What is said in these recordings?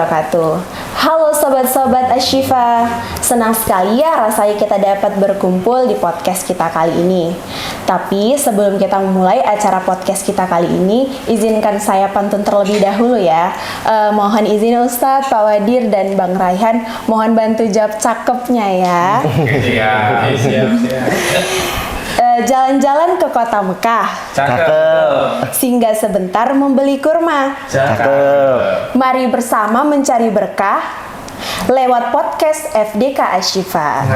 wabarakatuh. Halo sobat-sobat Ashifa, senang sekali ya rasanya kita dapat berkumpul di podcast kita kali ini. Tapi sebelum kita memulai acara podcast kita kali ini, izinkan saya pantun terlebih dahulu ya. Mohon izin Ustadz, Pak Wadir, dan Bang Raihan, mohon bantu jawab cakepnya ya. Siap. Jalan-jalan ke kota Mekah. Cakep. Singgah sebentar membeli kurma. Cakep. Mari bersama mencari berkah lewat podcast FDK Ashifa.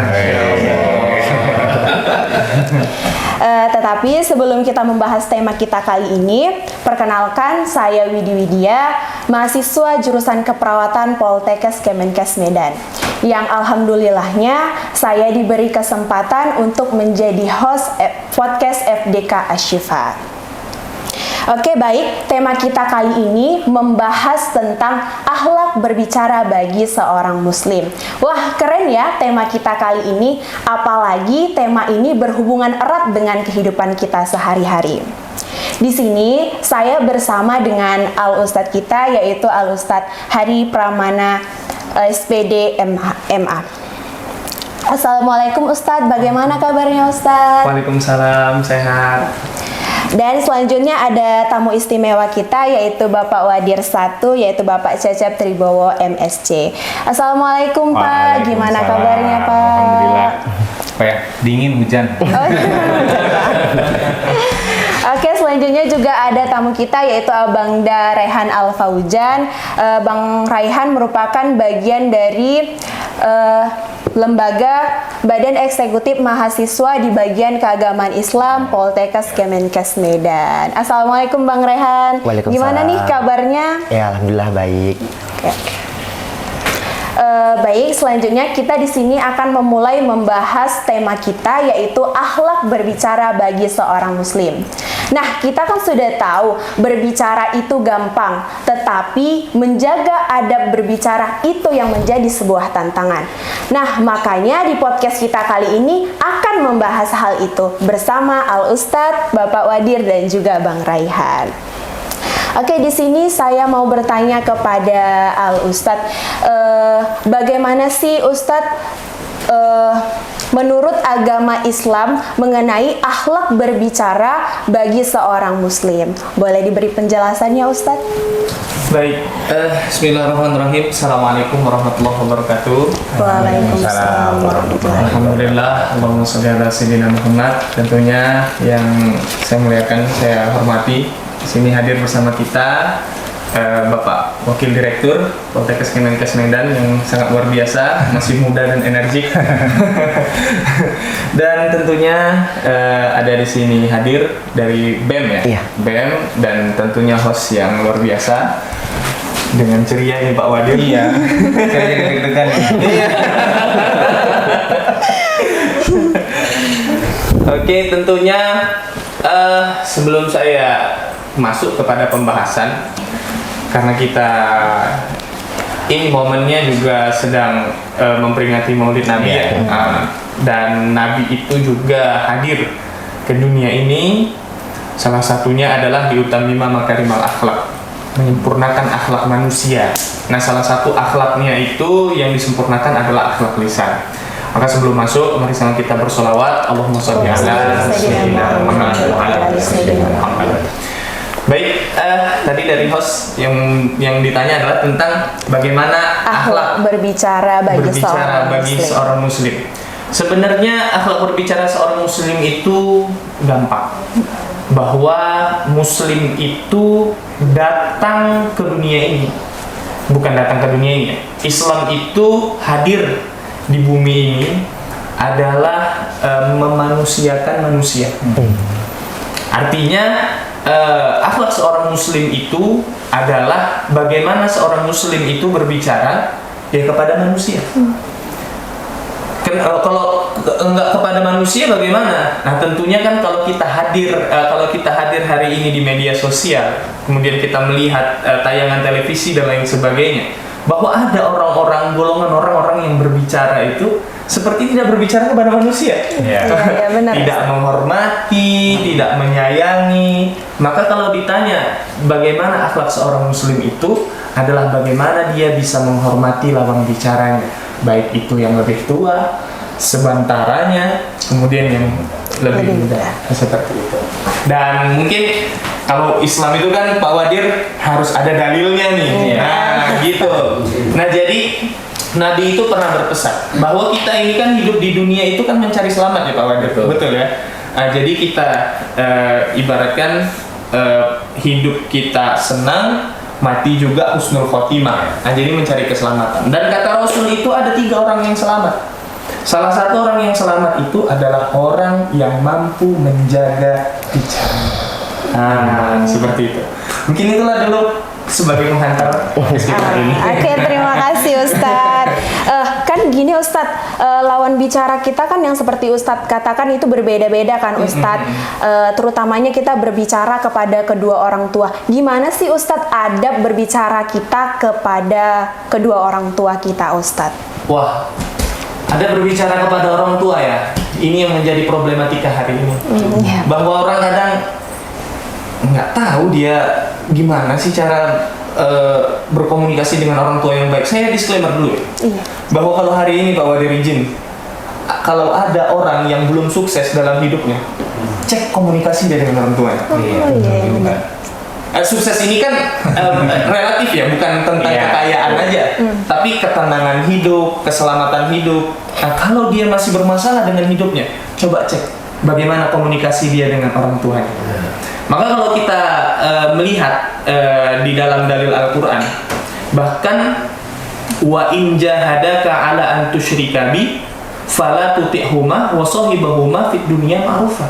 Tetapi sebelum kita membahas tema kita kali ini, perkenalkan saya Widi Widya, mahasiswa jurusan keperawatan Poltekkes Kemenkes Medan, yang alhamdulillahnya saya diberi kesempatan untuk menjadi host podcast FDK Ashifa. Oke, baik, tema kita kali ini membahas tentang akhlak berbicara bagi seorang muslim. Wah, keren ya tema kita kali ini, apalagi tema ini berhubungan erat dengan kehidupan kita sehari-hari. Di sini saya bersama dengan Al-Ustadz kita, yaitu Al-Ustadz Hari Pramana SPD MA. Assalamualaikum Ustadz, bagaimana kabarnya Ustadz? Waalaikumsalam, sehat. Dan selanjutnya ada tamu istimewa kita, yaitu Bapak Wadir 1, yaitu Bapak Cecep Tribowo MSc. Assalamualaikum Pak, gimana kabarnya Pak? Alhamdulillah. Apa ya? Dingin, hujan. Oke, selanjutnya juga ada tamu kita, yaitu Abang Raihan Al-Faujan. Bang Raihan merupakan bagian dari lembaga Badan Eksekutif Mahasiswa di bagian keagamaan Islam Poltekkes Kemenkes Medan. Assalamualaikum Bang Raihan. Waalaikumsalam. Gimana nih kabarnya? Ya, alhamdulillah baik. Baik, selanjutnya kita di sini akan memulai membahas tema kita, yaitu akhlak berbicara bagi seorang muslim. Nah, kita kan sudah tahu berbicara itu gampang, tetapi menjaga adab berbicara itu yang menjadi sebuah tantangan. Nah, makanya di podcast kita kali ini akan membahas hal itu bersama Al-Ustadz, Bapak Wadir, dan juga Bang Raihan. Oke, di sini saya mau bertanya kepada Al-Ustadz, bagaimana sih Ustadz menurut agama Islam mengenai akhlak berbicara bagi seorang muslim? Boleh diberi penjelasannya Ustadz? Baik, bismillahirrahmanirrahim. Assalamualaikum warahmatullahi wabarakatuh. Waalaikumsalam warahmatullahi wabarakatuh. Alhamdulillah, Allahumma sholli ala sayyidina Muhammad. Tentunya yang saya muliakan, saya hormati, di sini hadir bersama kita Bapak Wakil Direktur Poltekkes Kemenkes Medan yang sangat luar biasa, masih muda dan energik. Dan tentunya ada di sini hadir dari BEM ya, Iya. BEM, dan tentunya host yang luar biasa dengan ceria ini Pak Wadir. Iya. Saya jadi deg-degan. Iya. Oke, tentunya sebelum saya masuk kepada pembahasan, karena kita ini momennya juga sedang memperingati Maulid Nabi ya. Dan Nabi itu juga hadir ke dunia ini, salah satunya adalah diutamima makarimal akhlak, menyempurnakan akhlak manusia. Nah, salah satu akhlaknya itu yang disempurnakan adalah akhlak lisan. Maka sebelum masuk, mari sama kita bersolawat. Allahumma sholli ala sayyidina Muhammad wa ala ali sayyidina Muhammad. Baik, tadi dari host yang ditanya adalah tentang bagaimana akhlak berbicara bagi seorang muslim. Sebenarnya akhlak berbicara seorang muslim itu gampang. Bahwa muslim itu datang ke dunia ini, bukan datang ke dunia ini. Islam itu hadir di bumi ini adalah memanusiakan manusia. Artinya akhlak seorang muslim itu adalah bagaimana seorang muslim itu berbicara ya kepada manusia. Kalau enggak kepada manusia bagaimana? Nah, tentunya kan kalau kita hadir hari ini di media sosial, kemudian kita melihat tayangan televisi dan lain sebagainya, bahwa ada golongan orang-orang yang berbicara itu seperti tidak berbicara kepada manusia, benar. Tidak menghormati, tidak menyayangi. Maka kalau ditanya bagaimana akhlak seorang muslim itu, adalah bagaimana dia bisa menghormati lawan bicaranya, baik itu yang lebih tua, sebantaranya, kemudian yang lebih muda, seperti itu. Dan mungkin kalau Islam itu kan Pak Wadir harus ada dalilnya nih. Nah, gitu. Nah, jadi Nabi itu pernah berpesan bahwa kita ini kan hidup di dunia itu kan mencari selamat ya Pak Wadir. Betul ya. Nah, jadi kita ibaratkan hidup kita senang, mati juga husnul khotimah. Nah, jadi mencari keselamatan. Dan kata Rasul itu ada 3 orang yang selamat. Salah satu orang yang selamat itu adalah orang yang mampu menjaga bicaranya. Nah, seperti itu. Mungkin itulah dulu sebagai penghantar sekitar ini. Oke, terima kasih Ustadz. Kan gini Ustadz, lawan bicara kita kan yang seperti Ustadz katakan itu berbeda-beda kan Ustadz. Terutamanya kita berbicara kepada kedua orang tua. Gimana sih Ustadz adab berbicara kita kepada kedua orang tua kita Ustadz? Wah, ada berbicara kepada orang tua ya. Ini yang menjadi problematika hari ini. Bahwa orang kadang nggak tahu dia gimana sih cara berkomunikasi dengan orang tua yang baik. Saya disclaimer dulu ya, bahwa kalau hari ini Pak Wadir izin, kalau ada orang yang belum sukses dalam hidupnya, cek komunikasi dia dengan orang tuanya. Sukses ini kan relatif ya, bukan tentang kekayaan aja, tapi ketenangan hidup, keselamatan hidup. Nah, kalau dia masih bermasalah dengan hidupnya, coba cek bagaimana komunikasi dia dengan orang tuanya. Maka kalau kita melihat di dalam dalil Al-Quran, bahkan wa in jahadaka ala an tusyrika bi fala tuti'huma wa sahibahuma fid dunya ma'rufa.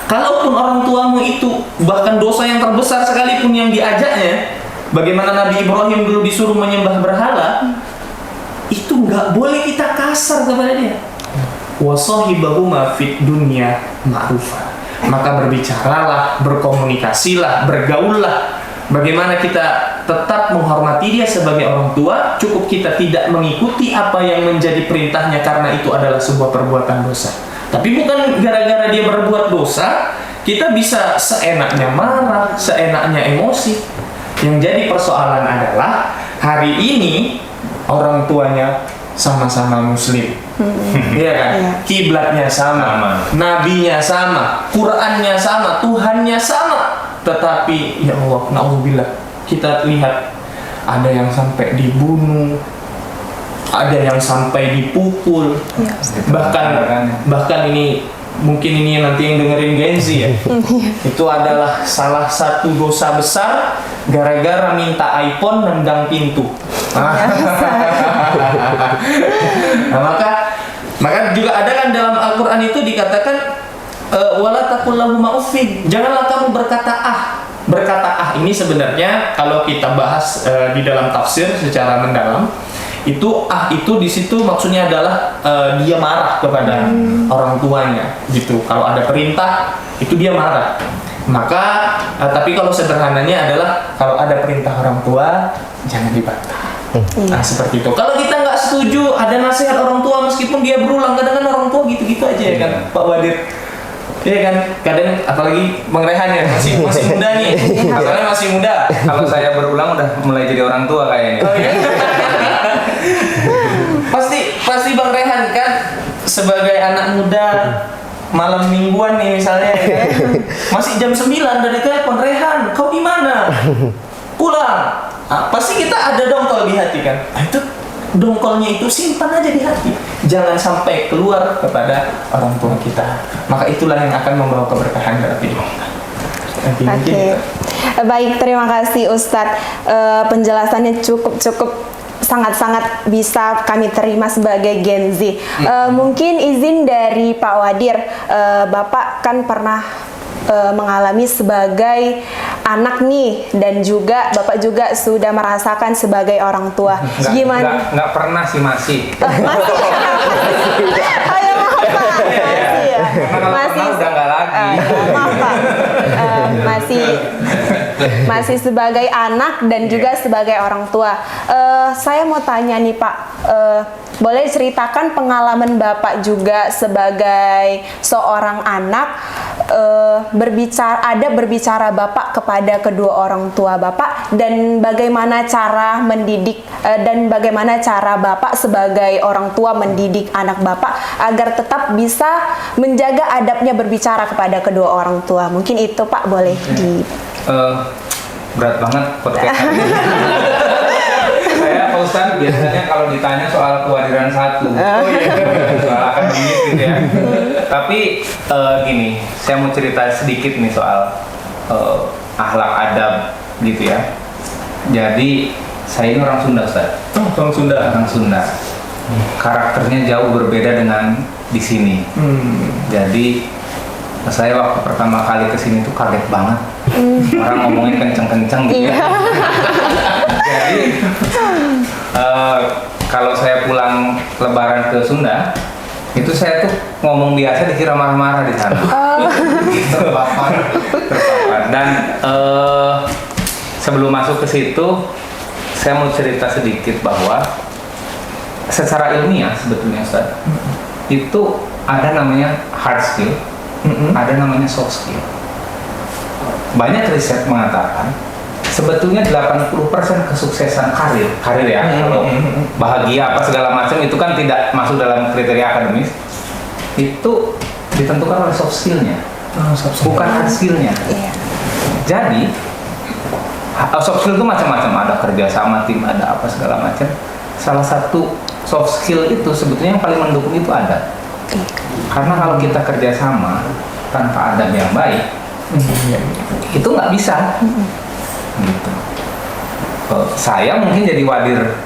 Kalaupun orang tuamu itu bahkan dosa yang terbesar sekalipun yang diajaknya, bagaimana Nabi Ibrahim dulu disuruh menyembah berhala, itu nggak boleh kita kasar kepada dia. Wa sahibahuma fid dunya ma'rufa. Maka berbicaralah, berkomunikasilah, bergaullah. Bagaimana kita tetap menghormati dia sebagai orang tua, cukup kita tidak mengikuti apa yang menjadi perintahnya karena itu adalah sebuah perbuatan dosa. Tapi bukan gara-gara dia berbuat dosa, kita bisa seenaknya marah, seenaknya emosi. Yang jadi persoalan adalah hari ini orang tuanya sama-sama muslim, iya kan? Kiblatnya sama, nabinya sama, Qurannya sama, Tuhannya sama. Tetapi ya Allah, na'udzubillah, kita lihat ada yang sampai dibunuh, ada yang sampai dipukul, bahkan ini mungkin ini nanti yang dengerin Gen Z ya, itu adalah salah satu dosa besar gara-gara minta iPhone nendang pintu. Nah, maka juga ada kan dalam Al-Quran itu dikatakan wala taqul lahuma uffin, janganlah kamu berkata ah. Berkata ah ini sebenarnya kalau kita bahas di dalam tafsir secara mendalam, itu di situ maksudnya adalah dia marah kepada orang tuanya gitu. Kalau ada perintah itu dia marah. Maka tapi kalau sederhananya adalah kalau ada perintah orang tua jangan dibantah. Nah, seperti itu. Kalau kita nggak setuju ada nasihat orang tua meskipun dia berulang, kadang-kadang orang tua gitu-gitu aja ya kan Pak Wadir. Iya kan, kadang apalagi Bang Rehan ya masih muda nih, asalnya masih muda. Kalau saya berulang udah mulai jadi orang tua kayaknya. Oh, iya? pasti Bang Rehan kan sebagai anak muda malam mingguan nih misalnya ya, masih jam 9 dari telepon, Rehan kau di mana? Pulang. Nah, pasti kita ada dongkol di hati kan. Nah, itu dongkolnya itu simpan aja di hati, jangan sampai keluar kepada orang tua kita. Maka itulah yang akan membawa keberkahan dalam hidup kita. Oke. Baik, terima kasih Ustadz. Penjelasannya cukup sangat-sangat bisa kami terima sebagai Gen Z. Mungkin izin dari Pak Wadir, Bapak kan pernah mengalami sebagai anak nih, dan juga Bapak juga sudah merasakan sebagai orang tua. Gimana? Nggak pernah sih, masih. Masih. Oh ya, maaf Pak. Masih ya. Masih udah nggak lagi. Maaf Pak. Masih sebagai anak dan juga sebagai orang tua. Saya mau tanya nih Pak, boleh ceritakan pengalaman Bapak juga sebagai seorang anak, berbicara Bapak kepada kedua orang tua Bapak, dan bagaimana cara mendidik dan bagaimana cara Bapak sebagai orang tua mendidik anak Bapak agar tetap bisa menjaga adabnya berbicara kepada kedua orang tua. Mungkin itu Pak boleh di Berat banget podcast ini. Saya Pak Ustadz biasanya kalau ditanya soal kewadiran satu, soal akademis gitu ya. Tapi gini, saya mau cerita sedikit nih soal akhlak adab gitu ya. Jadi saya ini orang Sunda, Ustadz. Orang Sunda. Orang Sunda. Karakternya jauh berbeda dengan di sini. Jadi saya waktu pertama kali kesini tuh kaget banget. Orang ngomongin kenceng-kenceng gitu ya. Jadi kalau saya pulang lebaran ke Sunda, itu saya tuh ngomong biasa dikira marah-marah di sana. Terpapar. Dan sebelum masuk ke situ, saya mau cerita sedikit bahwa secara ilmiah sebetulnya Ustaz, itu ada namanya hard skill, ada namanya soft skill. Banyak riset mengatakan sebetulnya 80% kesuksesan karir ya, kalau bahagia apa segala macam itu kan tidak masuk dalam kriteria akademis, itu ditentukan oleh soft skillnya, bukan hard skillnya. Jadi soft skill itu macam-macam, ada kerja sama tim, ada apa segala macam. Salah satu soft skill itu sebetulnya yang paling mendukung itu adab. Karena kalau kita kerja sama tanpa adab yang baik, itu nggak bisa. Gitu. Saya mungkin jadi wadir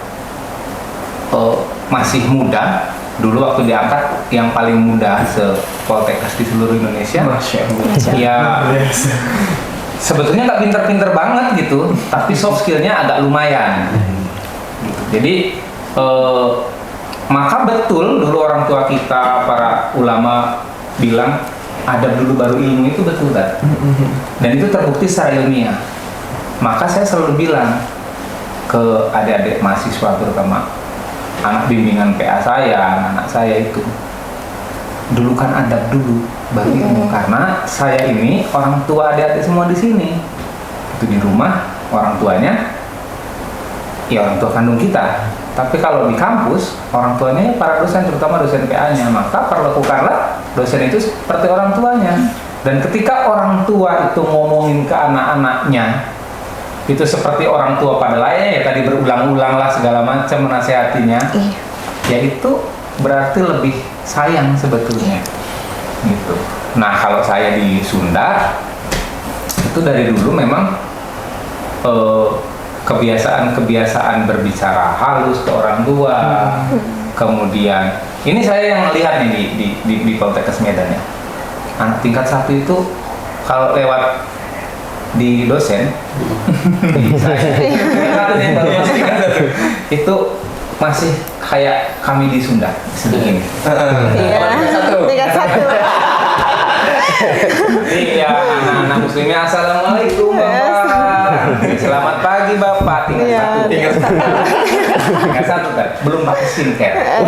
masih muda. Dulu waktu diangkat yang paling muda se-Poltekkes di seluruh Indonesia. Ya sebetulnya nggak pinter-pinter banget gitu, tapi soft skillnya agak lumayan. Gitu. Jadi maka betul dulu orang tua kita, para ulama bilang adab dulu baru ilmu, itu betul kan? Dan itu terbukti secara ilmiah. Maka saya selalu bilang ke adik-adik mahasiswa, terutama anak bimbingan PA saya, anak saya itu, dulu kan adab dulu baru ilmu. Karena saya ini orang tua adik-adik semua di sini. Itu di rumah orang tuanya ya orang tua kandung kita. Tapi kalau di kampus, orang tuanya para dosen, terutama dosen PA-nya, maka perlakukanlah dosen itu seperti orang tuanya. Dan ketika orang tua itu ngomongin ke anak-anaknya, itu seperti orang tua pada layaknya, ya tadi berulang-ulang lah segala macam menasehatinya, ya itu berarti lebih sayang sebetulnya. Gitu. Nah kalau saya di Sunda, itu dari dulu memang kebiasaan berbicara halus ke orang tua. Kemudian ini saya yang lihat nih di Poltekkes Medan ya, anak tingkat 1 itu kalau lewat di dosen itu masih kayak kami di Sunda segini. Tingkat 1. Iya, anak-anak muslimnya assalamualaikum Bapak. Selamat pagi Bapak. Tingkat satu kan, belum pakai skincare.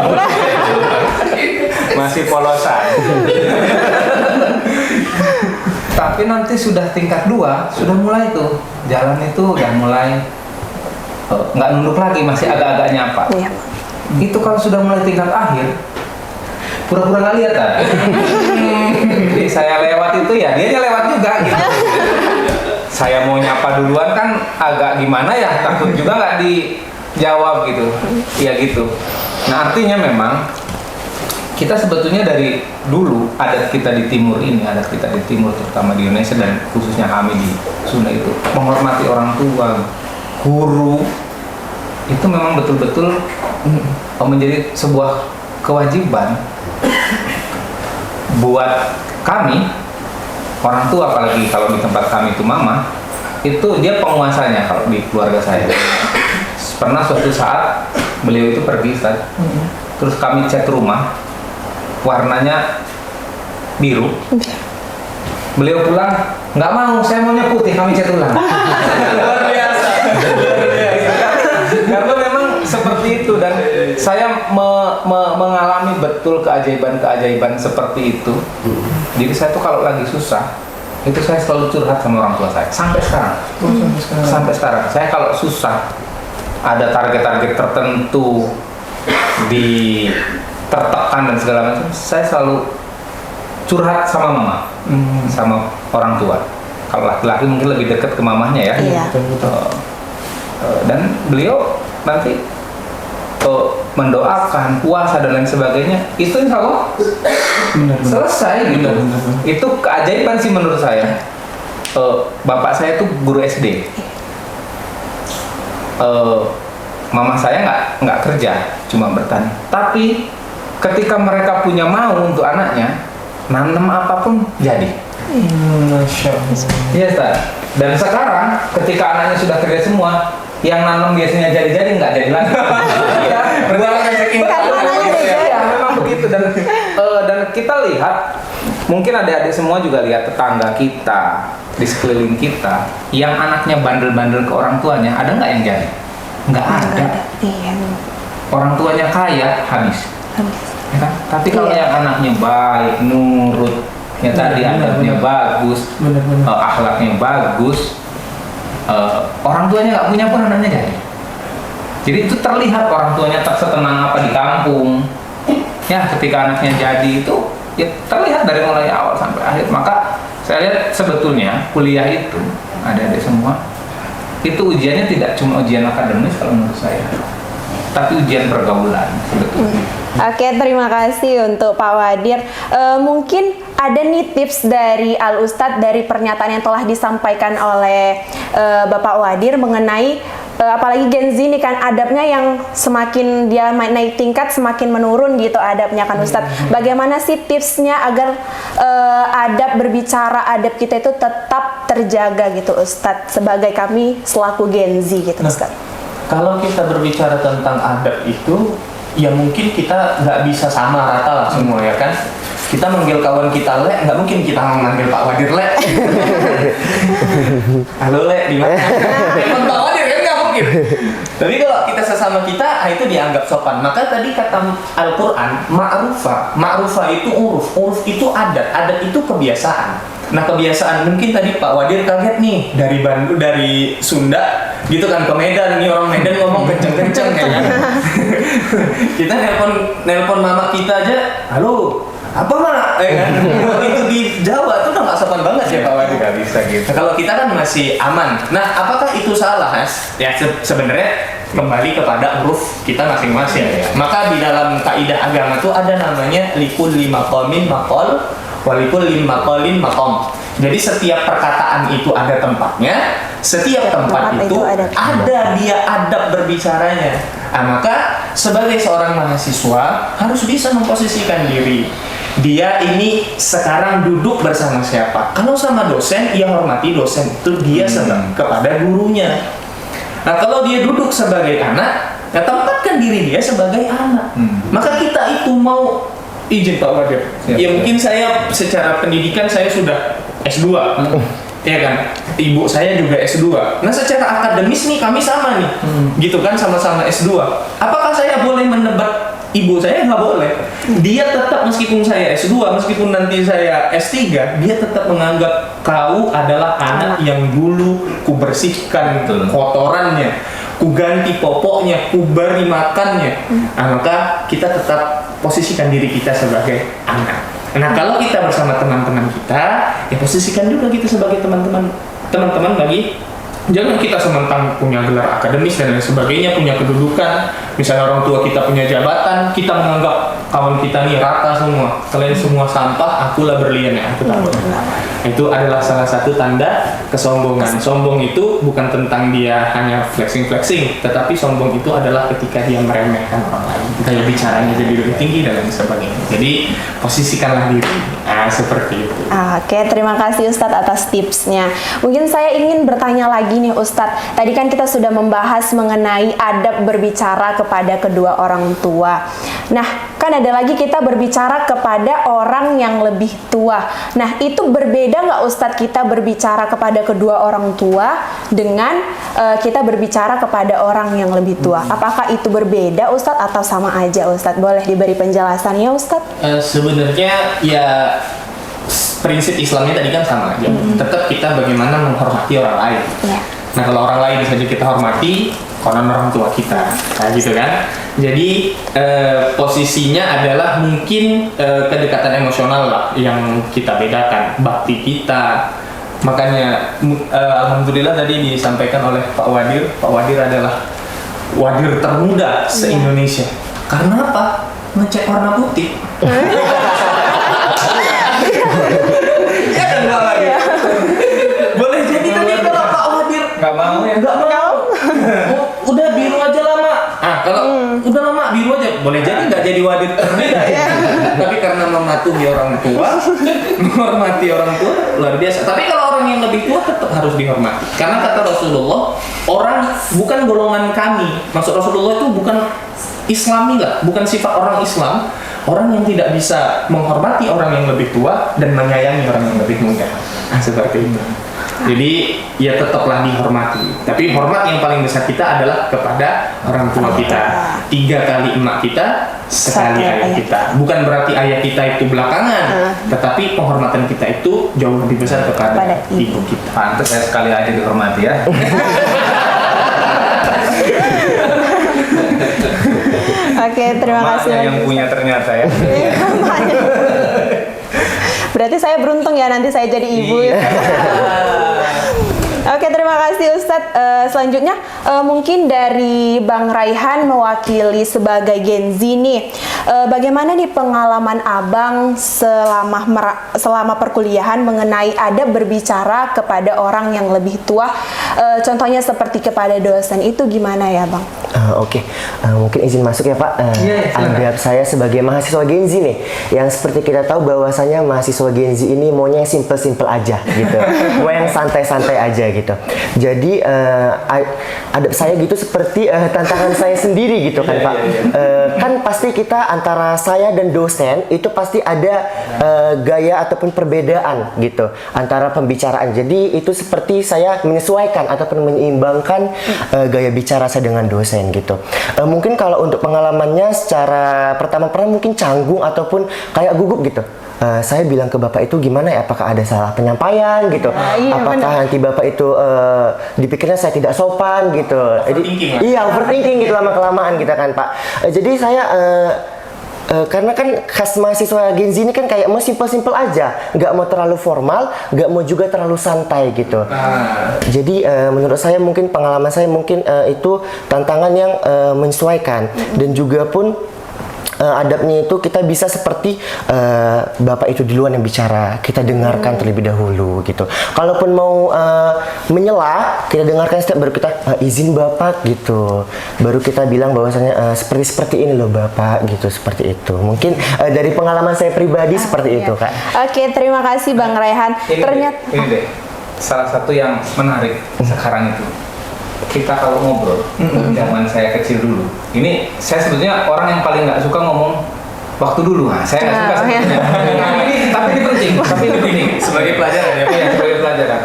Masih polosan. Tapi nanti sudah tingkat 2, sudah mulai tuh jalan itu udah mulai nggak nunduk lagi, masih agak-agak nyapa. Itu kalau sudah mulai tingkat akhir, pura-pura nggak lihat kan? Jadi saya lewat itu ya, dia lewat juga gitu. Saya mau nyapa duluan kan agak gimana ya, takut juga nggak dijawab gitu. Ya gitu. Nah artinya memang kita sebetulnya dari dulu adat kita di timur ini, adat kita di timur terutama di Indonesia dan khususnya kami di Sunda itu menghormati orang tua, guru, itu memang betul-betul menjadi sebuah kewajiban buat kami orang tua, apalagi kalau di tempat kami itu mama, itu dia penguasanya kalau di keluarga saya. Pernah suatu saat beliau itu pergi, terus kami cat rumah warnanya biru. Beliau pulang, nggak mau, saya maunya putih, kami cat ulang. Luar biasa. Karena memang seperti seperti itu, dan saya mengalami betul keajaiban seperti itu. Jadi saya tuh kalau lagi susah, itu saya selalu curhat sama orang tua saya sampai sekarang. Sampai sekarang saya kalau susah, ada target-target tertentu, tertekan dan segala macam, saya selalu curhat sama mama, sama orang tua. Kalau laki-laki mungkin lebih dekat ke mamahnya ya. Iya. Dan beliau nanti mendoakan, puasa dan lain sebagainya, itu insya Allah selesai gitu. Itu keajaiban sih menurut saya. Bapak saya tuh guru SD. Mama saya nggak kerja, cuma bertani. Tapi ketika mereka punya mau untuk anaknya, nanam apapun jadi. Masya Allah. Iya, Ustaz. Dan sekarang ketika anaknya sudah kerja semua, yang nanam biasanya jadi nggak jadi lagi. Iya, ya, memang begitu. Dan kita lihat, mungkin adik-adik semua juga lihat tetangga kita di sekeliling kita yang anaknya bandel-bandel ke orang tuanya, ada nggak yang jadi? Nggak ada. Iya. Orang tuanya kaya, habis. Ya kan? Tapi kalau yang anaknya baik, nurut, ya tadi adabnya bagus, akhlaknya bagus, orang tuanya nggak punya pun anaknya jadi. Jadi itu terlihat orang tuanya tak setenang apa di kampung. Ya, ketika anaknya jadi itu ya terlihat dari mulai awal sampai akhir. Maka saya lihat sebetulnya kuliah itu, adik-adik semua, itu ujiannya tidak cuma ujian akademis kalau menurut saya, tapi ujian pergaulan sebetulnya. Oke, terima kasih untuk Pak Wadir. Mungkin ada nih tips dari Al Ustadz dari pernyataan yang telah disampaikan oleh Bapak Wadir mengenai apalagi Gen Z ini kan adabnya yang semakin dia naik tingkat semakin menurun gitu adabnya kan Ustadz. Bagaimana sih tipsnya agar adab berbicara, adab kita itu tetap terjaga gitu Ustadz sebagai kami selaku Gen Z gitu Ustadz? Kalau kita berbicara tentang adab itu, ya mungkin kita nggak bisa sama rata lah semua ya kan. Kita manggil kawan kita Le, nggak mungkin kita manggil Pak Wadir Le. Halo Le, di mana? Emang Pak Wadir kan nggak mungkin. Tapi kalau kita sesama kita, itu dianggap sopan. Maka tadi kata Al-Quran, ma'rufah itu uruf itu adat itu kebiasaan. Nah kebiasaan mungkin tadi Pak Wadir kaget nih dari Bandung, dari Sunda gitu kan ke Medan, nih orang Medan ngomong kenceng-kenceng kayaknya. Kita nelpon mama kita aja, halo apa mak? Kan? Kalau itu di Jawa itu udah nggak sopan banget ya Pak Wadir. Nggak bisa gitu. Nah, kalau kita kan masih aman. Nah apakah itu salah Mas? Ya sebenarnya kembali kepada huruf kita masing-masing. Maka di dalam kaidah agama tuh ada namanya likulli maqamin maqal walikul maqalin maqam. Jadi setiap perkataan itu ada tempatnya, setiap tempat itu ada dia adab berbicaranya. Nah, maka sebagai seorang mahasiswa harus bisa memposisikan diri. Dia ini sekarang duduk bersama siapa? Kalau sama dosen, ia hormati dosen itu dia senang kepada gurunya. Nah, kalau dia duduk sebagai anak, ya tempatkan diri dia sebagai anak. Maka kita itu mau izin Pak Wadir. Ya mungkin saya secara pendidikan saya sudah S2. Ya kan? Ibu saya juga S2. Nah, secara akademis nih kami sama nih. Gitu kan, sama-sama S2. Apakah saya boleh menebat ibu saya? Nggak boleh. Dia tetap meskipun saya S2, meskipun nanti saya S3, dia tetap menganggap kau adalah anak yang dulu kubersihkan kotorannya, ku ganti popoknya, ku beri makannya. Nah, maka kita tetap posisikan diri kita sebagai anak. Nah, kalau kita bersama teman-teman kita, ya posisikan juga kita sebagai teman-teman bagi. Jangan kita sementang punya gelar akademis dan lain sebagainya, punya kedudukan, misalnya orang tua kita punya jabatan, kita menganggap kawan kita nih rata semua, kalian semua sampah, akulah berlian ya, aku takut. Itu adalah salah satu tanda kesombongan. Sombong itu bukan tentang dia hanya flexing, tetapi sombong itu adalah ketika dia meremehkan orang lain, gaya bicaranya jadi lebih tinggi dan lain sebagainya. Jadi posisikanlah diri. Nah, seperti itu. Oke, terima kasih Ustadz atas tipsnya. Mungkin saya ingin bertanya lagi nih Ustadz. Tadi kan kita sudah membahas mengenai adab berbicara kepada kedua orang tua. Nah, kan ada lagi kita berbicara kepada orang yang lebih tua. Nah, itu berbeda nggak Ustadz kita berbicara kepada kedua orang tua dengan kita berbicara kepada orang yang lebih tua? Apakah itu berbeda Ustadz atau sama aja Ustadz? Boleh diberi penjelasannya Ustadz? Sebenarnya ya prinsip Islamnya tadi kan sama aja. Tetap kita bagaimana menghormati orang lain. Ya. Nah, kalau orang lain saja kita hormati, konon orang tua kita, nah gitu kan. Jadi posisinya adalah mungkin kedekatan emosional lah yang kita bedakan, bakti kita. Makanya alhamdulillah tadi disampaikan oleh Pak Wadir. Pak Wadir adalah wadir termuda se-Indonesia. Karena apa? Ngecek warna putih. Ya kan Pak Wadir? Boleh jadi tadi kalau Pak Wadir Nggak mau ya? nggak mau. Udah biru aja lama. Kalau udah lama biru aja, boleh jadi nggak jadi wadir termuda ya. Tapi karena mematuhi orang tua, menghormati orang tua, luar biasa. Tapi kalau orang yang lebih tua tetap harus dihormati. Karena kata Rasulullah, orang bukan golongan kami. Maksud Rasulullah itu bukan Islami lah, bukan sifat orang Islam. Orang yang tidak bisa menghormati orang yang lebih tua dan menyayangi orang yang lebih muda. Seperti itu. Jadi ya tetaplah dihormati. Tapi hormat yang paling besar kita adalah kepada orang tua kita. 3 kali emak kita, sekali ayah kita. Bukan berarti ayah kita itu belakangan, tetapi penghormatan kita itu jauh lebih besar kepada ibu kita. Pantes saya sekali aja dihormati ya. Oke, terima kasih. Emaknya yang punya ternyata ya. Berarti saya beruntung ya nanti saya jadi ibu. Oke, terima kasih Ustadz. Selanjutnya mungkin dari Bang Raihan mewakili sebagai Gen Z nih. Bagaimana nih pengalaman Abang selama perkuliahan mengenai adab berbicara kepada orang yang lebih tua? Contohnya seperti kepada dosen itu gimana ya Bang? Oke. Mungkin izin masuk ya Pak. Adab saya sebagai mahasiswa Gen Z nih, yang seperti kita tahu bahwasanya mahasiswa Gen Z ini maunya yang simple-simple aja gitu, mau yang santai-santai aja gitu. Jadi adab saya gitu seperti tantangan saya sendiri gitu kan Pak. Kan pasti kita antara saya dan dosen itu pasti ada gaya ataupun perbedaan gitu antara pembicaraan. Jadi itu seperti saya menyesuaikan ataupun menyeimbangkan gaya bicara saya dengan dosen gitu. Mungkin kalau untuk pengalamannya secara pertama mungkin canggung ataupun kayak gugup gitu. Saya bilang ke Bapak itu gimana ya, apakah ada salah penyampaian gitu, apakah nanti Bapak itu dipikirnya saya tidak sopan gitu. Iya, overthinking gitu lama-kelamaan kita kan Pak. Jadi saya karena kan khas mahasiswa Gen Z ini kan kayak mau simple-simple aja, nggak mau terlalu formal, nggak mau juga terlalu santai gitu. Jadi menurut saya mungkin pengalaman saya mungkin itu tantangan yang menyesuaikan, dan juga pun adabnya itu kita bisa seperti Bapak itu duluan yang bicara, kita dengarkan terlebih dahulu gitu. Kalaupun mau menyela, kita dengarkan setiap, baru kita izin Bapak gitu. Baru kita bilang bahwasanya seperti ini loh Bapak gitu, seperti itu. Mungkin dari pengalaman saya pribadi seperti itu Kak. Oke, terima kasih Bang Raihan. Ternyata ini deh, salah satu yang menarik sekarang itu. Kita kalau ngobrol, zaman saya kecil dulu, ini saya sebetulnya orang yang paling nggak suka ngomong waktu dulu. Nah, saya nggak suka sebetulnya. Tapi ini penting, tapi ini penting Sebagai pelajaran ya. Iya, sebagai pelajaran.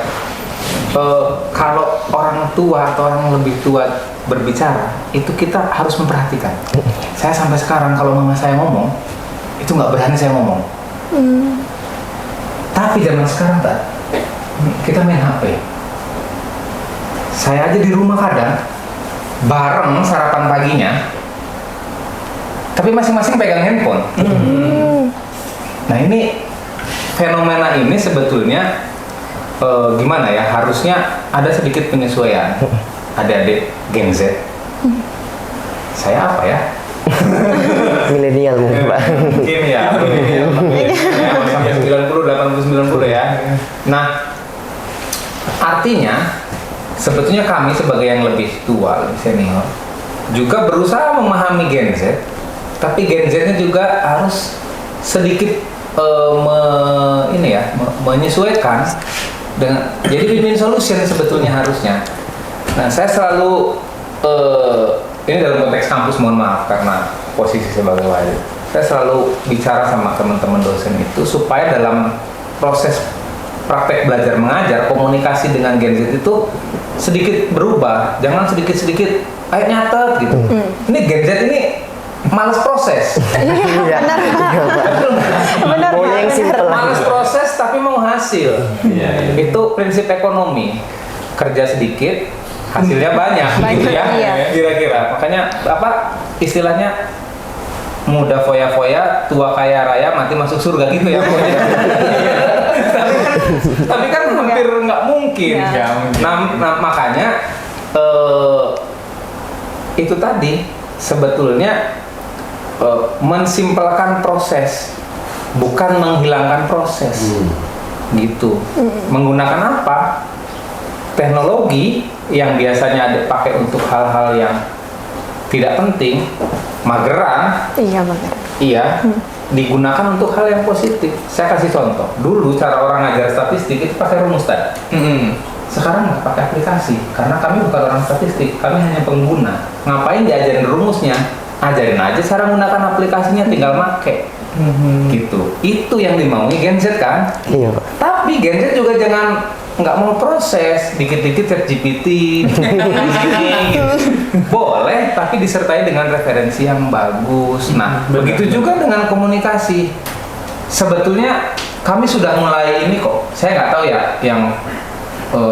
Kalau orang tua atau orang yang lebih tua berbicara, itu kita harus memperhatikan. Saya sampai sekarang kalau mama saya ngomong, itu nggak berani saya ngomong. Tapi zaman sekarang tak, kita main HP. Saya aja di rumah kadang bareng sarapan paginya, tapi masing-masing pegang handphone. Nah ini fenomena ini sebetulnya gimana ya? Harusnya ada sedikit penyesuaian. Adik-adik Gen Z. Saya apa ya? Milenial mungkin Pak. Mungkin ya. Sampai 90, 80, 90 ya. Nah, artinya sebetulnya kami sebagai yang lebih tua, lebih senior, juga berusaha memahami Gen Z, tapi Gen Z-nya juga harus sedikit menyesuaikan dengan, jadi win-win solution sebetulnya harusnya. Nah, saya selalu ini dalam konteks kampus, mohon maaf karena posisi sebagai wali. saya selalu bicara sama teman-teman dosen itu supaya dalam proses praktek belajar mengajar, komunikasi dengan Gen Z itu sedikit berubah, jangan sedikit-sedikit ayo nyatet gitu. Ini Gen Z ini males proses. Iya. Benar, Pak. Benar, Mau Pak. yang simple. Males proses tapi mau hasil. Itu prinsip ekonomi. Kerja sedikit, hasilnya banyak, gitu ya. Iya. Kira-kira. Makanya apa istilahnya muda foya-foya, tua kaya raya, mati masuk surga gitu ya pokoknya. tapi kan hampir nggak mungkin. Iya. Nah, makanya itu tadi sebetulnya mensimpelkan proses, bukan menghilangkan proses, gitu. Menggunakan apa? Teknologi yang biasanya dipakai untuk hal-hal yang tidak penting, mageran, Iya, benar. iya, digunakan untuk hal yang positif. Saya kasih contoh. Dulu cara orang ngajar statistik itu pakai rumus tadi. Sekarang nggak pakai aplikasi, karena kami bukan orang statistik, kami hanya pengguna. Ngapain diajarin rumusnya? Ajarin aja cara menggunakan aplikasinya, tinggal make. Gitu. Itu yang dimaui Gen Z kan? Iya, Pak. Tapi Gen Z juga jangan nggak mau proses, dikit-dikit chat GPT, boleh, tapi disertai dengan referensi yang bagus. Nah, begitu juga dengan komunikasi. Sebetulnya kami sudah mulai ini kok. Saya nggak tahu ya yang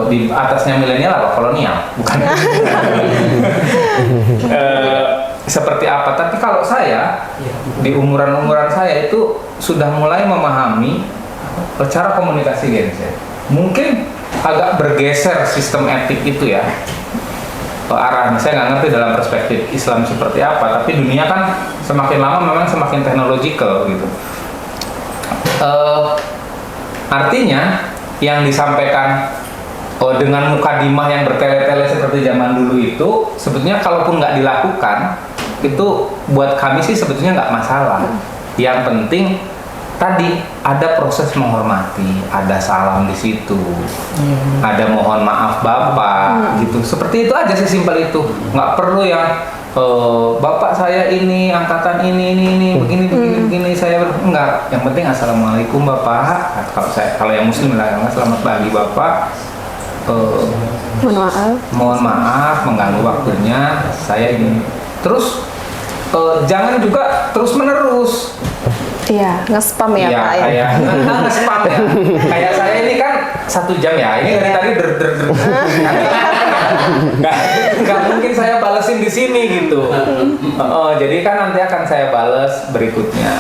di atasnya milenial apa kolonial, bukan? Seperti apa? Tapi kalau saya di umuran-umuran saya itu sudah mulai memahami cara komunikasi Gen Z. Mungkin agak bergeser sistem etik itu ya arahnya. Saya nggak ngerti dalam perspektif Islam seperti apa, tapi dunia kan semakin lama memang semakin technological gitu. Artinya yang disampaikan dengan mukadimah yang bertele-tele seperti zaman dulu itu sebetulnya kalaupun nggak dilakukan itu buat kami sih sebetulnya nggak masalah. Yang penting tadi ada proses menghormati, ada salam di situ, ada mohon maaf bapak, gitu. Seperti itu aja sesimpel itu. Nggak perlu yang bapak saya ini angkatan ini begini saya enggak. Yang penting assalamualaikum bapak. Kalau yang muslim lah selamat pagi bapak. Mohon maaf mengganggu waktunya. Saya ini terus jangan juga terus menerus. Iya, nge-spam ya, Iya, Pak ya. kayak nge-spam ya. Kayak saya ini kan 1 jam ya. Ini dari tadi nggak mungkin saya balesin di sini gitu. Jadi kan nanti akan saya bales berikutnya.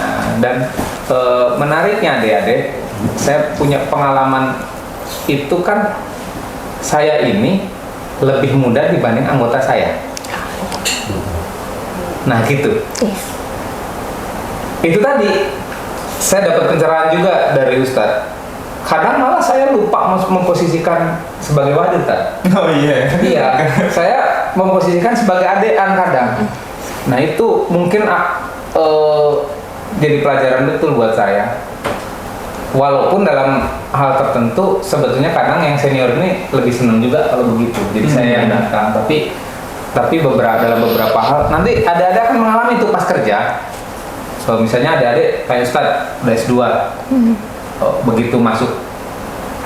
Dan menariknya adik-adik, saya punya pengalaman itu kan saya ini lebih muda dibanding anggota saya. Nah gitu. Itu tadi saya dapat pencerahan juga dari Ustadz. Kadang malah saya lupa memposisikan sebagai wadah, Ustadz. Oh iya. Iya, saya memposisikan sebagai adean kadang. Nah itu mungkin jadi pelajaran betul buat saya. Walaupun dalam hal tertentu sebetulnya kadang yang senior ini lebih senang juga kalau begitu. Jadi saya yang datang, tapi dalam beberapa hal nanti ada akan mengalami itu pas kerja. So, misalnya adik-adik kayak Ustadz udah S2, begitu masuk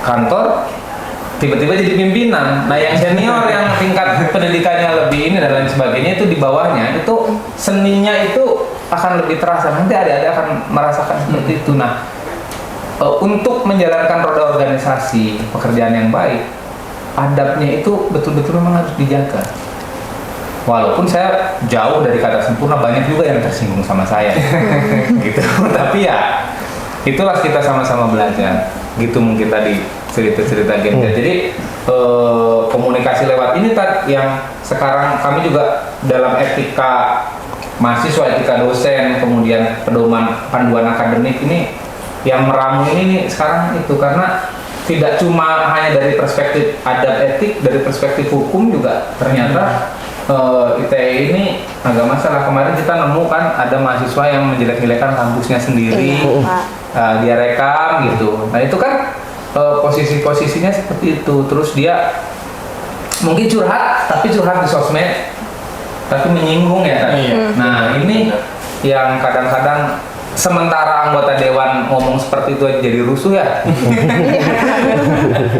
kantor tiba-tiba jadi pimpinan. Nah yang senior yang tingkat pendidikannya lebih ini dan lain sebagainya itu di bawahnya itu seninya itu akan lebih terasa. Nanti adik-adik akan merasakan seperti itu. Nah untuk menjalankan roda organisasi pekerjaan yang baik, adabnya itu betul-betul memang harus dijaga. Walaupun saya jauh dari kata sempurna, banyak juga yang tersinggung sama saya, gitu. Tapi ya, itulah kita sama-sama belajar. Gitu mungkin tadi cerita-cerita Gen Z. Jadi komunikasi lewat ini yang sekarang kami juga dalam etika mahasiswa, etika dosen, kemudian pedoman panduan akademik ini yang meramu ini sekarang itu karena tidak cuma hanya dari perspektif adab etik, dari perspektif hukum juga ternyata. ITE ini agak masalah. Kemarin kita nemu kan ada mahasiswa yang menjelek-jelekan kampusnya sendiri, dia rekam gitu. Nah itu kan posisi-posisinya seperti itu. Terus dia mungkin curhat, tapi curhat di sosmed, tapi menyinggung ya kan. Nah ini yang kadang-kadang sementara anggota dewan ngomong seperti itu aja jadi rusuh ya.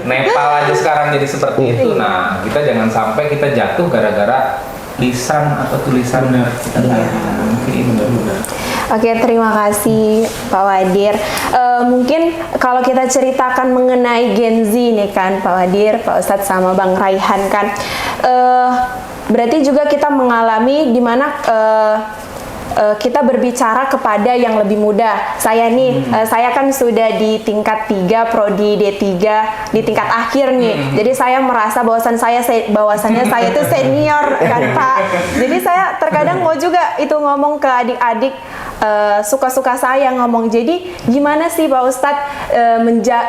Nepal aja sekarang jadi seperti itu. Nah, kita jangan sampai kita jatuh gara-gara lisan atau tulisan kita. Benar. Oke, terima kasih Pak Wadir. Mungkin kalau kita ceritakan mengenai Gen Z nih kan, Pak Wadir, Pak Ustadz sama Bang Raihan kan, berarti juga kita mengalami di mana kita berbicara kepada yang lebih muda. Saya nih, saya kan sudah di tingkat 3, prodi D3, di tingkat akhir nih. Jadi saya merasa bahwasannya saya itu senior kan Pak. Jadi saya terkadang mau juga itu ngomong ke adik-adik, suka-suka saya ngomong. Jadi gimana sih Pak Ustadz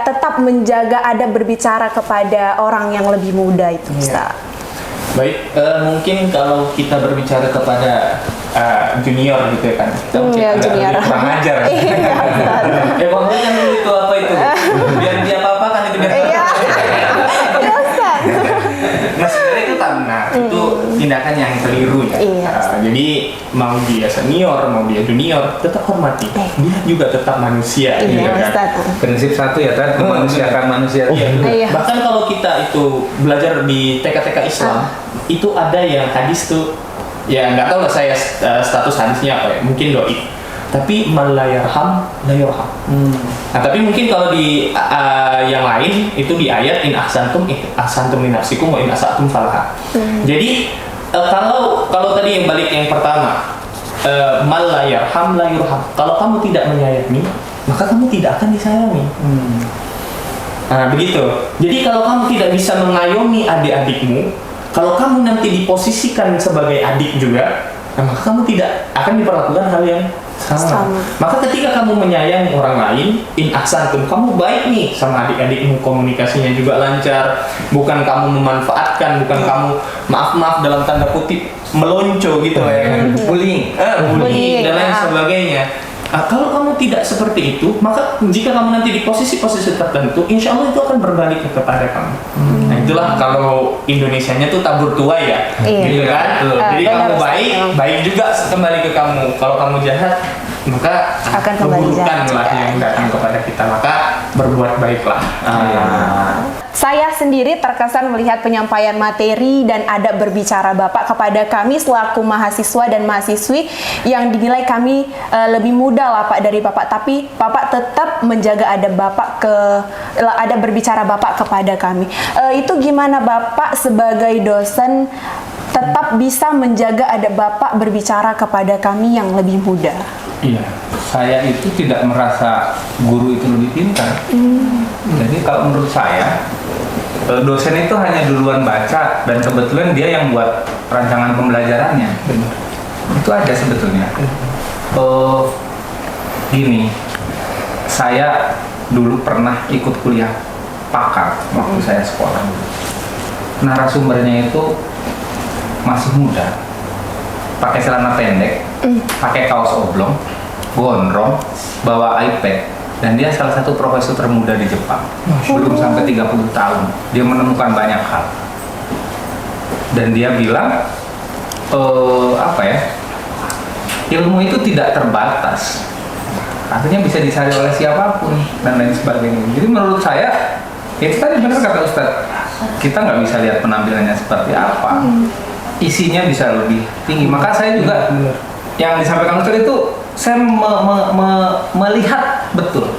tetap menjaga adab berbicara kepada orang yang lebih muda itu Ustadz? Baik, mungkin kalau kita berbicara kepada junior gitu ya kan, kita mungkin agak junior. lebih kurang ajar. Waktu kan dulu itu apa itu, biar dia apa-apa kan itu biar. Nah sebenarnya itu itu tindakan yang keliru ya. Jadi mau dia senior, mau dia junior, tetap hormati. Dia juga tetap manusia, gitu kan. Prinsip satu ya kan, memanusiakan manusia. Bahkan kalau kita itu belajar di TK-TK Islam, itu ada yang hadis tuh, ya nggak tahu lah saya status hadisnya apa ya, mungkin doi. Tapi man la yarham la yurham. Nah, tapi mungkin kalau di yang lain itu di ayat in ahsantum li nafsikum wa in asatum falaha. Jadi kalau tadi yang balik yang pertama, man la yarham la yurham. Kalau kamu tidak menyayangi, maka kamu tidak akan disayangi. Nah, begitu. Jadi kalau kamu tidak bisa mengayomi adik-adikmu, kalau kamu nanti diposisikan sebagai adik juga, maka kamu tidak akan diperlakukan hal yang sama. Maka ketika kamu menyayangi orang lain, in ahsantum, kamu baik nih sama adik-adikmu, komunikasinya juga lancar, bukan kamu memanfaatkan, bukan kamu maaf dalam tanda kutip melonco gitu ya kan, bullying dan lain sebagainya. Kalau kamu tidak seperti itu, maka jika kamu nanti di posisi-posisi tertentu, insya Allah itu akan berbalik kepada kamu. Nah itulah kalau Indonesianya tuh tabur tuai ya, gitu kan. Jadi kamu baik juga kembali ke kamu. Kalau kamu jahat, maka akan keburukan lah yang datang kepada kita. Maka berbuat baiklah. Saya sendiri terkesan melihat penyampaian materi dan adab berbicara Bapak kepada kami selaku mahasiswa dan mahasiswi yang dinilai kami lebih muda lah Pak dari Bapak, tapi Bapak tetap menjaga adab adab berbicara Bapak kepada kami. Itu gimana Bapak sebagai dosen tetap bisa menjaga adab Bapak berbicara kepada kami yang lebih muda? Iya, saya itu tidak merasa guru itu lebih pintar. Jadi kalau menurut saya, dosen itu hanya duluan baca dan kebetulan dia yang buat rancangan pembelajarannya. Itu aja sebetulnya. Gini, saya dulu pernah ikut kuliah pakar waktu saya sekolah. Narasumbernya itu masih muda, pakai celana pendek, pakai kaos oblong, gondrong, bawa iPad, dan dia salah satu profesor termuda di Jepang. Belum sampai 30 tahun, dia menemukan banyak hal. Dan dia bilang, ilmu itu tidak terbatas, artinya bisa dicari oleh siapapun dan lain sebagainya. Jadi menurut saya, itu tadi benar kata Ustadz, kita nggak bisa lihat penampilannya seperti apa, isinya bisa lebih tinggi. Maka saya juga yang disampaikan Ustadz itu, saya melihat betul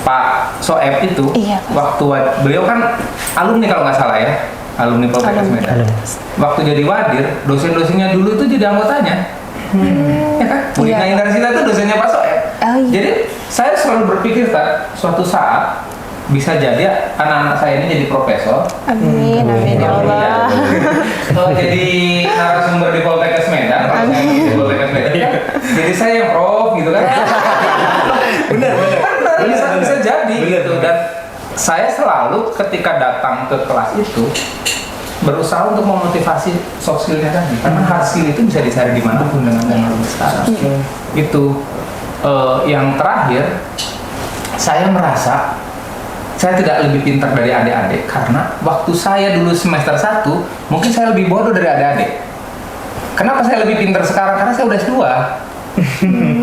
Pak Soeb itu, waktu beliau kan alumni kalau nggak salah ya, alumni Poltekkes Medan. Waktu jadi wadir, dosen-dosennya dulu itu jadi anggotanya. Ya kan? Budina Indarsita itu dosennya Pak Soeb. Jadi saya selalu berpikir kan, suatu saat bisa jadi anak-anak saya ini jadi profesor. Amin ya Allah. Kalau jadi narasumber di Poltekkes Medan, jadi saya yang prof gitu kan. Benar. Bisa jadi gitu. Dan saya selalu ketika datang ke kelas itu berusaha untuk memotivasi soft skill-nya tadi, karena hard skill itu bisa dicari dimanapun dengan teknologi sekarang. Itu yang terakhir, saya merasa saya tidak lebih pintar dari adik-adik karena waktu saya dulu semester 1 mungkin saya lebih bodoh dari adik-adik. Kenapa saya lebih pintar sekarang? Karena saya udah S2.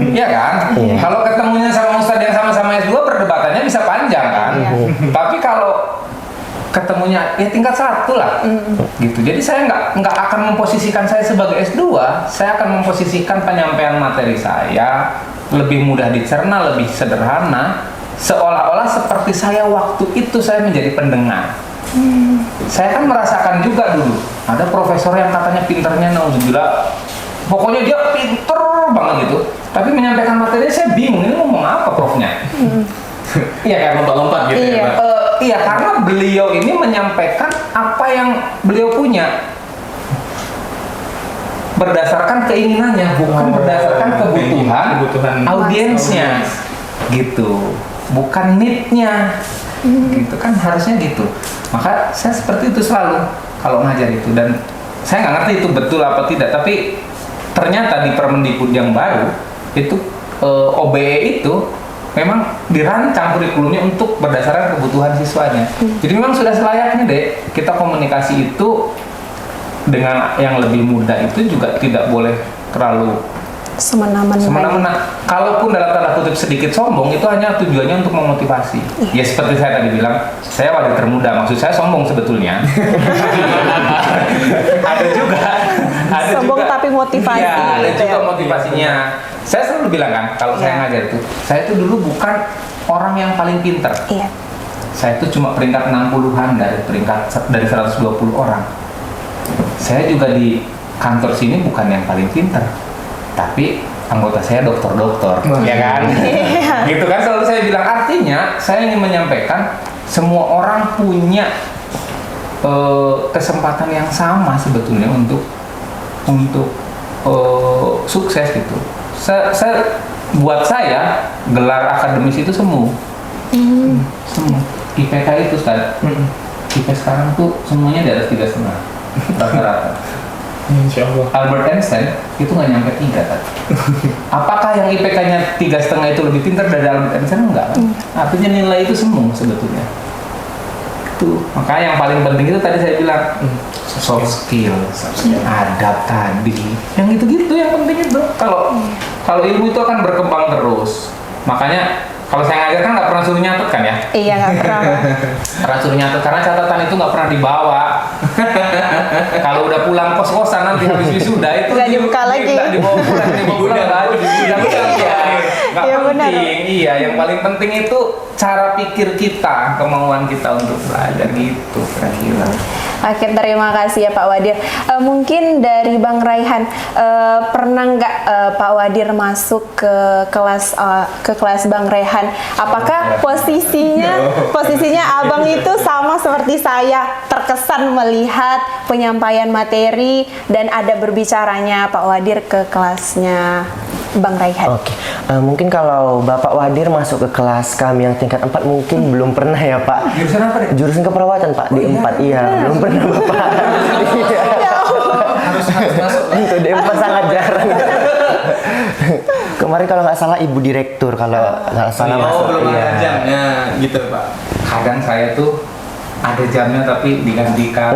Iya kan? Kalau ketemunya sama ustadz yang sama-sama S2 perdebatannya bisa panjang kan? Tapi kalau ketemunya ya tingkat 1 lah, gitu. Jadi saya nggak akan memposisikan saya sebagai S2, saya akan memposisikan penyampaian materi saya lebih mudah dicerna, lebih sederhana, seolah-olah seperti saya waktu itu saya menjadi pendengar. Saya kan merasakan juga dulu, ada profesor yang katanya pinternya naudzubillah, pokoknya dia pinter banget gitu, tapi menyampaikan materi saya bingung, ini ngomong apa profnya? Iya kan, lompat-lompat gitu ya, Pak? Iya, karena beliau ini menyampaikan apa yang beliau punya berdasarkan keinginannya, bukan berdasarkan kebutuhan audiensnya, gitu, bukan need-nya, gitu kan, harusnya gitu. Maka saya seperti itu selalu kalau ngajar itu, dan saya nggak ngerti itu betul apa tidak, tapi ternyata di Permendikbud yang baru itu OBE itu memang dirancang kurikulumnya untuk berdasarkan kebutuhan siswanya. Jadi memang sudah selayaknya deh kita komunikasi itu dengan yang lebih muda itu juga tidak boleh terlalu semena-mena. Kalaupun dalam tanda kutip sedikit sombong, itu hanya tujuannya untuk memotivasi. Ya seperti saya tadi bilang, saya wadah termuda, maksud saya sombong sebetulnya. ada juga sombong tapi motivasi. Iya, ada gitu juga ya. motivasinya. Saya selalu bilang kan, kalau saya ngajar itu, saya itu dulu bukan orang yang paling pinter. Iya. Saya itu cuma peringkat 60-an dari 120 orang. Saya juga di kantor sini bukan yang paling pinter, tapi anggota saya dokter-dokter, ya kan? Gitu kan, selalu saya bilang, artinya saya ingin menyampaikan semua orang punya kesempatan yang sama sebetulnya untuk sukses gitu. Buat saya gelar akademis itu semu. IPK itu Ustaz. IPK sekarang tuh semuanya di atas 3,5 rata-rata. Insya Allah. Albert Einstein itu nggak nyampe 3 kan? Apakah yang IPK-nya 3,5 itu lebih pintar dari Albert Einstein? Enggak kan? Artinya nilai itu semu sebetulnya. Itu. Maka yang paling penting itu tadi saya bilang soft skill, adab tadi. Yang gitu-gitu yang penting itu. Kalau ilmu itu akan berkembang terus. Makanya kalau saya ngajar kan nggak pernah suruh nyatet kan ya? Iya, nggak pernah. Pernah suruh nyatet karena catatan itu nggak pernah dibawa. Kalau udah pulang kos-kosan nanti habis wisuda itu Nggak dibuka lagi. Nggak dibawa pulang lagi. Nggak Iya, benar. penting. Iya, yang paling penting itu cara pikir kita, kemauan kita untuk belajar gitu kira-kira. Oke, terima kasih ya Pak Wadir. Mungkin dari Bang Raihan, pernah nggak Pak Wadir masuk ke kelas Bang Raihan? Apakah posisinya Abang itu sama seperti saya, terkesan melihat penyampaian materi dan ada berbicaranya Pak Wadir ke kelasnya Bang Raihan? Oke, mungkin kalau Bapak Wadir masuk ke kelas kami yang tingkat 4 mungkin belum pernah ya Pak. Jurusan apa deh? Jurusan keperawatan Pak, di 4 iya, belum pernah Bapak. Harus masuk. Untuk di 4 sangat jarang. Kemarin kalau nggak salah Ibu Direktur, kalau nggak salah masuk. belum ada iya. jamnya gitu Pak. Kadang saya tuh ada jamnya tapi digantikan.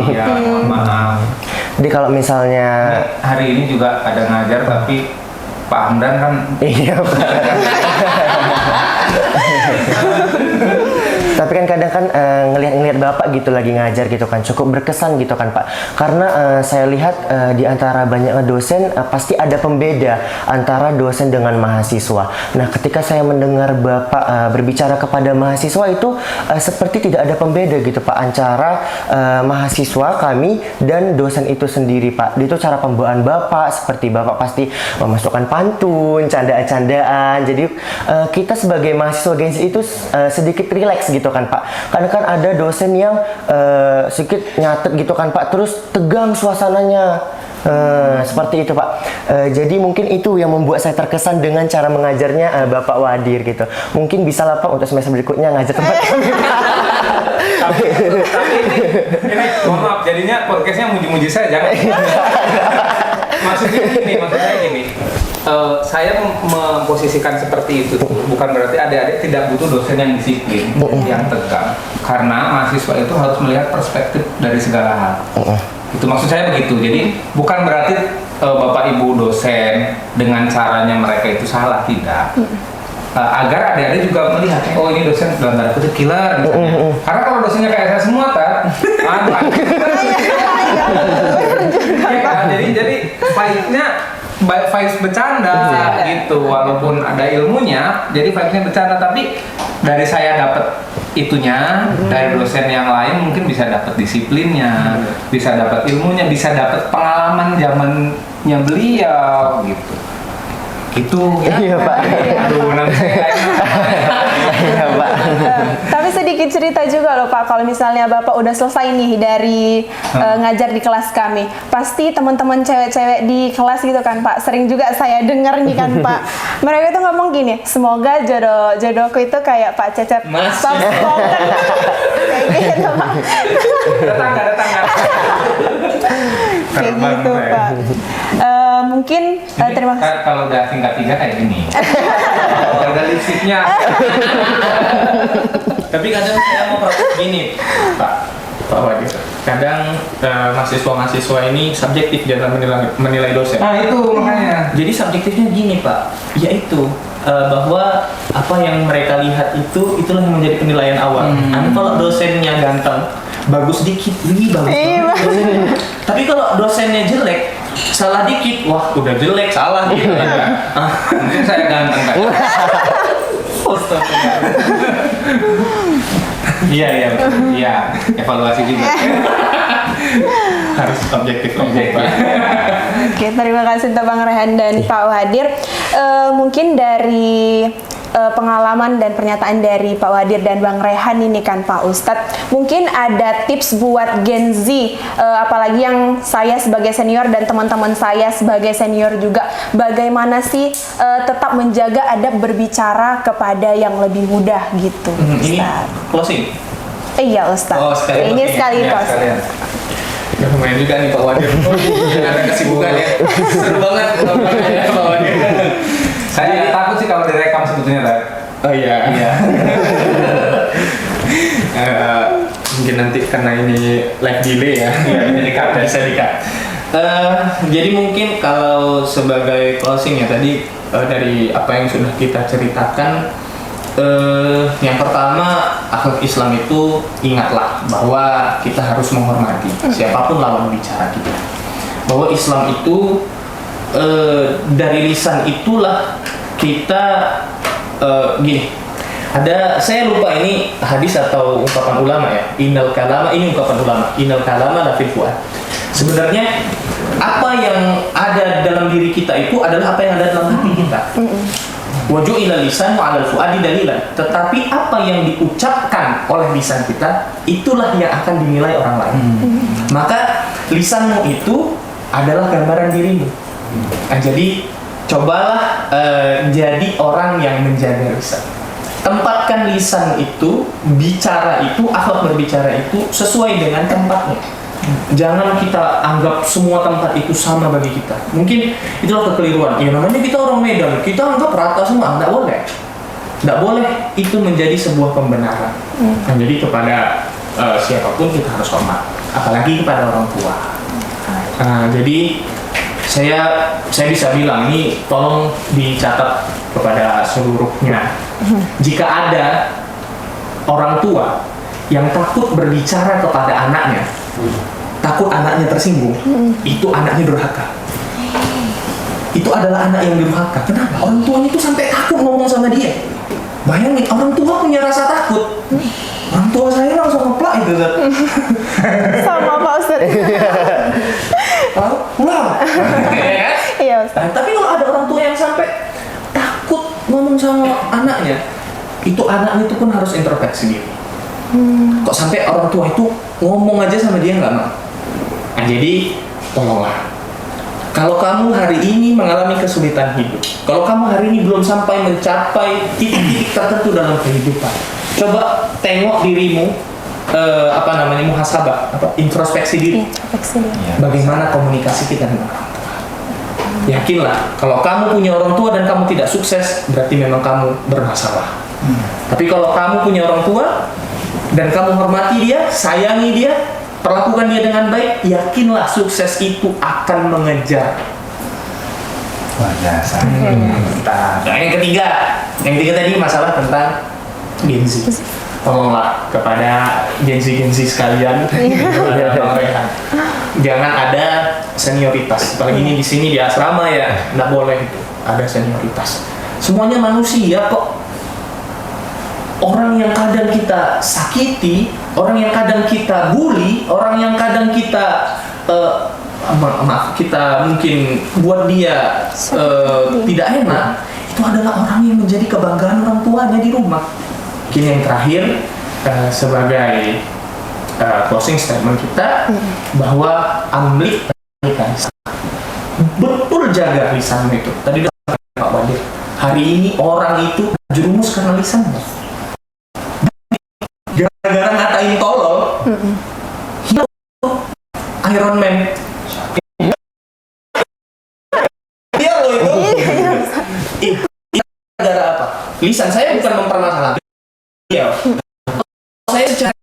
Iya, mohon maaf. Jadi kalau misalnya Hari ini juga ada ngajar tapi Pak Hamdan kan iya Pak. Tapi kan kadang kan ngelihat Bapak gitu lagi ngajar gitu kan cukup berkesan gitu kan Pak. Karena saya lihat di antara banyak dosen pasti ada pembeda antara dosen dengan mahasiswa. Nah, ketika saya mendengar Bapak berbicara kepada mahasiswa itu seperti tidak ada pembeda gitu Pak antara mahasiswa kami dan dosen itu sendiri Pak. Itu cara pembawaan Bapak, seperti Bapak pasti memasukkan pantun, candaan-candaan. Jadi kita sebagai mahasiswa Genzi itu sedikit rileks gitu kan Pak. Karena kan ada dosen yang sedikit nyatet gitu kan Pak, terus tegang suasananya. Seperti itu Pak. Jadi mungkin itu yang membuat saya terkesan dengan cara mengajarnya Bapak Wadir gitu. Mungkin bisa lah Pak untuk semester berikutnya ngajar tempat kami. tapi ini mohon maaf jadinya podcastnya muji-muji saya jangan. Maksudnya gini. Saya memposisikan seperti itu bukan berarti adik-adik tidak butuh dosen yang disiplin, yang tegang, karena mahasiswa itu harus melihat perspektif dari segala hal. Itu maksud saya begitu. Jadi bukan berarti bapak ibu dosen dengan caranya mereka itu salah, tidak. Agar adik-adik juga melihat, oh ini dosen dalam tanda kutip killer misalnya. Karena kalau dosennya kayak saya semua jadi vibes bercanda gitu, walaupun ada ilmunya, jadi vibesnya bercanda, tapi dari saya dapat itunya, dari dosen yang lain mungkin bisa dapat disiplinnya, bisa dapat ilmunya, bisa dapat pengalaman zamannya beliau gitu. Itu ya. Iya, Pak. Aduh, nanti saya Iya, Pak. Tapi sedikit cerita juga loh Pak, kalau misalnya Bapak udah selesai nih dari ngajar di kelas kami, pasti teman-teman cewek-cewek di kelas gitu kan Pak, sering juga saya dengar nih kan Pak, mereka tuh ngomong gini, semoga jodohku itu kayak Pak Cecep, soft spoken, kayak gitu Pak. datang. Kayak gitu Pak. Mungkin terima kasih. Kalau udah tingkat 3 kayak gini. Kalau udah lipstiknya. Tapi kadang saya mau protes gini, Pak Wadir. Kadang mahasiswa-mahasiswa ini subjektif dalam menilai dosen. Nah itu makanya. Jadi subjektifnya gini Pak, yaitu bahwa apa yang mereka lihat itulah yang menjadi penilaian awal. Kalau dosennya ganteng, bagus dikit, ini bagus banget. Tapi kalau dosennya jelek, salah dikit, wah udah jelek, salah gitu. Mungkin saya ganteng kan. Iya, evaluasi juga. Harus objektif. Oke, terima kasih untuk Bang Rehan dan Pak Wadir. Mungkin dari pengalaman dan pernyataan dari Pak Wadir dan Bang Rehan ini kan Pak Ustadz, mungkin ada tips buat Gen Z, apalagi yang saya sebagai senior dan teman-teman saya sebagai senior juga, bagaimana sih tetap menjaga adab berbicara kepada yang lebih muda gitu Ini Ustadz. closing. Iya Ustadz, Oh, sekali ini closing. sekali Ya, closing. sekalian. Ya lumayan juga nih Pak Wadir. Ada kesibukan ya. Seru banget ngobrolnya Pak Wadir. Saya takut sih kalau direkam sebetulnya, Rat. Oh iya. Mungkin nanti karena ini live delay ya. Bisa di-cut. Jadi mungkin kalau sebagai closing ya tadi dari apa yang sudah kita ceritakan, yang pertama akhlak Islam itu ingatlah bahwa kita harus menghormati siapapun lawan bicara kita. Bahwa Islam itu dari lisan itulah kita gini. Saya lupa ini hadis atau ungkapan ulama ya. Innal kalama, ini ungkapan ulama. Innal kalama la fil fuad. Sebenarnya apa yang ada dalam diri kita itu adalah apa yang ada dalam hati kita. Waju'ila lisanu 'alal fuadi dalilan. Tetapi apa yang diucapkan oleh lisan kita itulah yang akan dinilai orang lain. Maka lisanmu itu adalah gambaran dirimu. Nah, jadi cobalah jadi orang yang menjaga lisan. Tempatkan lisan itu, bicara itu, akhlak berbicara itu sesuai dengan tempatnya. Jangan kita anggap semua tempat itu sama bagi kita. Mungkin itulah kekeliruan. Ya namanya kita orang Medan, kita anggap rata semua. Nggak boleh. Nggak boleh itu menjadi sebuah pembenaran. Nah, jadi kepada siapapun kita harus hormat. Apalagi kepada orang tua. Nah, jadi saya bisa bilang ini tolong dicatat kepada seluruhnya. Jika ada orang tua yang takut berbicara kepada anaknya, takut anaknya tersinggung, itu anaknya durhaka. Itu adalah anak yang durhaka. Kenapa? Orang tuanya itu sampai takut ngomong sama dia. Bayangin, orang tua punya rasa takut. Orang tua saya langsung ngeplak itu. Sama Pak Ustadz. Wah. Iya Ustadz. Tapi kalau ada orang tua yang sampai takut ngomong sama anaknya, itu anaknya itu pun harus introspeksi diri. Kok sampai orang tua itu ngomong aja sama dia nggak mau. Nah, jadi tolonglah. Kalau kamu hari ini mengalami kesulitan hidup, kalau kamu hari ini belum sampai mencapai titik-titik tertentu dalam kehidupan, coba tengok dirimu, muhasabah, introspeksi diri. Bagaimana komunikasi kita dengan orang tua? Yakinlah, kalau kamu punya orang tua dan kamu tidak sukses, berarti memang kamu bermasalah. Tapi kalau kamu punya orang tua dan kamu hormati dia, sayangi dia, perlakukan dia dengan baik, yakinlah sukses itu akan mengejar Luar biasa. Nah, yang ketiga tadi masalah tentang Gen Z. Tolonglah kepada Gen Z sekalian, kepada Bang Rehan. Jangan ada senioritas. Apalagi ini di sini di asrama ya, nggak boleh itu ada senioritas. Semuanya manusia kok. Orang yang kadang kita sakiti, orang yang kadang kita bully, orang yang kadang kita maaf kita mungkin buat dia tidak enak, itu adalah orang yang menjadi kebanggaan orang tuanya di rumah. Kini yang terakhir sebagai closing statement kita bahwa amlik betul jaga lisan itu. Tadi udah Pak Wadir. Hari ini orang itu jerumus karena lisannya. Gara-gara ngatain tolol, Iron Man. Dia loh itu. Gara-gara apa? Lisan saya bukan mempermasalahkan. Iya. Saya secara